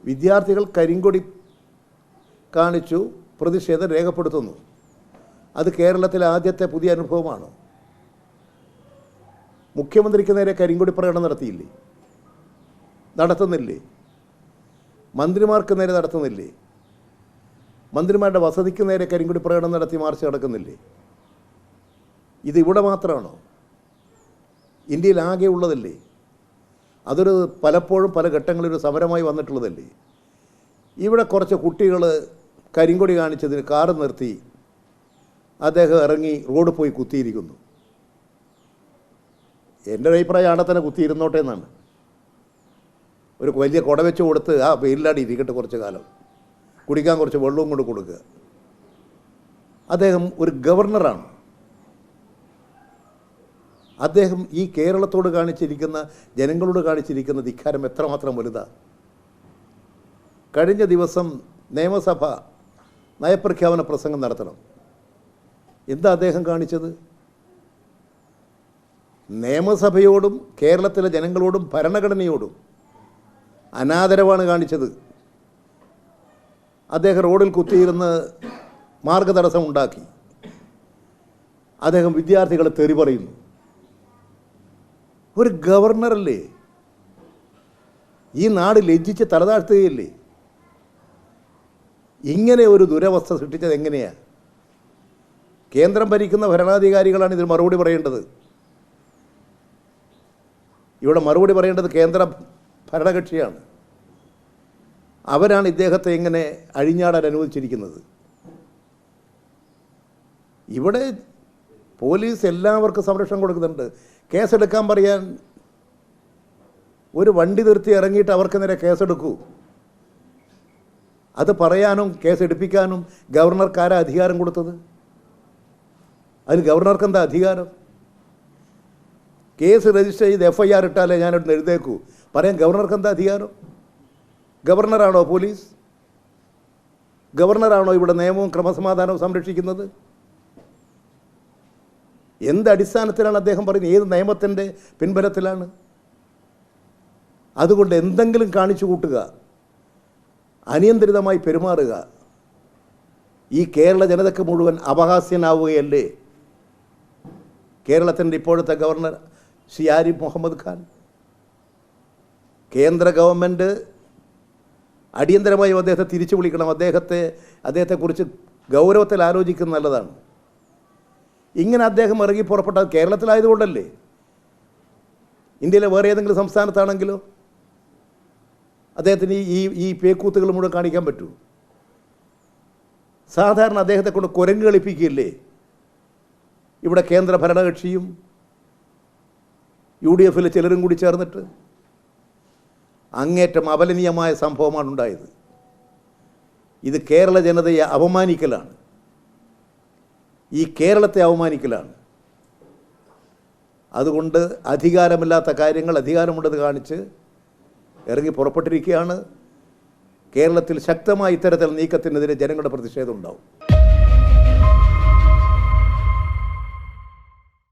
വിദ്യാർത്ഥികൾ കരിങ്കൊടി കാണിച്ചു പ്രതിഷേധം രേഖപ്പെടുത്തുന്നു. അത് കേരളത്തിലെ ആദ്യത്തെ പുതിയ അനുഭവമാണ്. മുഖ്യമന്ത്രിക്ക് നേരെ കരിങ്കൊടി പ്രകടനം നടത്തിയില്ലേ? നടത്തുന്നില്ലേ? മന്ത്രിമാർക്ക് നേരെ നടത്തുന്നില്ലേ? മന്ത്രിമാരുടെ വസതിക്ക് നേരെ കരിങ്കൊടി പ്രകടനം നടത്തി മാർച്ച് നടക്കുന്നില്ലേ? ഇതിവിടെ മാത്രമാണോ? ഇന്ത്യയിൽ ആകെ ഉള്ളതല്ലേ? അതൊരു പലപ്പോഴും പല ഘട്ടങ്ങളിലൊരു സമരമായി വന്നിട്ടുള്ളതല്ലേ? ഇവിടെ കുറച്ച് കുട്ടികൾ കരിങ്കൊടി കാണിച്ചതിന് കാറ് നിർത്തി അദ്ദേഹം ഇറങ്ങി റോഡ് പോയി കുത്തിയിരിക്കുന്നു. എൻ്റെ അഭിപ്രായം അവിടെ തന്നെ കുത്തിയിരുന്നോട്ടെ എന്നാണ്. ഒരു വലിയ കുട വെച്ച് കൊടുത്ത് ആ വെയിലാടി ഇരിക്കട്ടെ കുറച്ച് കാലം, കുടിക്കാൻ കുറച്ച് വെള്ളവും കൊണ്ട് കൊടുക്കുക. അദ്ദേഹം ഒരു ഗവർണറാണ്. അദ്ദേഹം ഈ കേരളത്തോട് കാണിച്ചിരിക്കുന്ന, ജനങ്ങളോട് കാണിച്ചിരിക്കുന്ന ധിക്കാരം എത്രമാത്രം വലുതാണ്. കഴിഞ്ഞ ദിവസം നിയമസഭ നയപ്രഖ്യാപന പ്രസംഗം നടത്തണം. എന്താ അദ്ദേഹം കാണിച്ചത്? നിയമസഭയോടും കേരളത്തിലെ ജനങ്ങളോടും ഭരണഘടനയോടും അനാദരവാണ് കാണിച്ചത്. അദ്ദേഹം റോഡിൽ കുത്തിയിരുന്ന് മാർഗതടസ്സം ഉണ്ടാക്കി. അദ്ദേഹം വിദ്യാർത്ഥികളെ തെറി പറയുന്നു. ഒരു ഗവർണറല്ലേ? ഈ നാട് ലജ്ജിച്ച് തലതാഴ്ത്തുകയല്ലേ? ഇങ്ങനെ ഒരു ദുരവസ്ഥ സൃഷ്ടിച്ചത് എങ്ങനെയാണ്? കേന്ദ്രം ഭരിക്കുന്ന ഭരണാധികാരികളാണ് ഇതിന് മറുപടി പറയേണ്ടത്. ഇവിടെ മറുപടി പറയേണ്ടത് കേന്ദ്ര ഭരണകക്ഷിയാണ്. അവരാണ് ഇദ്ദേഹത്തെ ഇങ്ങനെ അഴിഞ്ഞാടാൻ അനുവദിച്ചിരിക്കുന്നത്. ഇവിടെ പോലീസ് എല്ലാവർക്കും സംരക്ഷണം കൊടുക്കുന്നുണ്ട്. കേസെടുക്കാൻ പറയാൻ ഒരു വണ്ടി നിർത്തി ഇറങ്ങിയിട്ട് അവർക്ക് നേരെ കേസെടുക്കൂ. അത് പറയാനും കേസെടുപ്പിക്കാനും ഗവർണർക്കാരാ അധികാരം കൊടുത്തത്? അതിന് ഗവർണർക്ക് എന്താ അധികാരം? കേസ് രജിസ്റ്റർ ചെയ്ത് FIR ഇട്ടാലേ ഞാനിവിടെ എഴുതേക്കൂ പറയാൻ ഗവർണർക്ക് എന്താ അധികാരം? ഗവർണറാണോ പോലീസ്? ഗവർണറാണോ ഇവിടെ നിയമവും ക്രമസമാധാനവും സംരക്ഷിക്കുന്നത്? എന്ത് അടിസ്ഥാനത്തിലാണ് അദ്ദേഹം പറയുന്നത്? ഏത് നിയമത്തിൻ്റെ പിൻബലത്തിലാണ്? അതുകൊണ്ട് എന്തെങ്കിലും കാണിച്ചു കൂട്ടുക, അനിയന്ത്രിതമായി പെരുമാറുക, ഈ കേരള ജനതയ്ക്ക് മുഴുവൻ അപഹാസ്യനാവുകയല്ലേ കേരളത്തിൻ്റെ ഇപ്പോഴത്തെ ഗവർണർ ശ്രീ ആരിഫ് മുഹമ്മദ് ഖാൻ? കേന്ദ്ര ഗവൺമെൻറ് അടിയന്തരമായും അദ്ദേഹത്തെ തിരിച്ചു വിളിക്കണം. അദ്ദേഹത്തെക്കുറിച്ച് ഗൗരവത്തിൽ ആലോചിക്കുന്നത് നല്ലതാണ്. ഇങ്ങനെ അദ്ദേഹം ഇറങ്ങി പുറപ്പെട്ടത് കേരളത്തിലായതുകൊണ്ടല്ലേ? ഇന്ത്യയിലെ വേറെ ഏതെങ്കിലും സംസ്ഥാനത്താണെങ്കിലോ അദ്ദേഹത്തിന് ഈ പേക്കൂത്തുകൾ മുഴുവൻ കാണിക്കാൻ പറ്റൂ? സാധാരണ അദ്ദേഹത്തെ കൊണ്ട് കുരങ്ങ് കളിപ്പിക്കുകയില്ലേ ഇവിടെ കേന്ദ്ര ഭരണകക്ഷിയും UDFിലെ ചിലരും കൂടി ചേർന്നിട്ട്? അങ്ങേറ്റം അപലനീയമായ സംഭവമാണ് ഉണ്ടായത്. ഇത് കേരള ജനതയെ അപമാനിക്കലാണ്, ഈ കേരളത്തെ അവമാനിക്കലാണ്. അതുകൊണ്ട് അധികാരമില്ലാത്ത കാര്യങ്ങൾ അധികാരമുണ്ടെന്ന് കാണിച്ച് ഇറങ്ങി പുറപ്പെട്ടിരിക്കുകയാണ്. കേരളത്തിൽ ശക്തമായ ഇത്തരത്തിൽ നീക്കത്തിനെതിരെ ജനങ്ങളുടെ പ്രതിഷേധം ഉണ്ടാവും.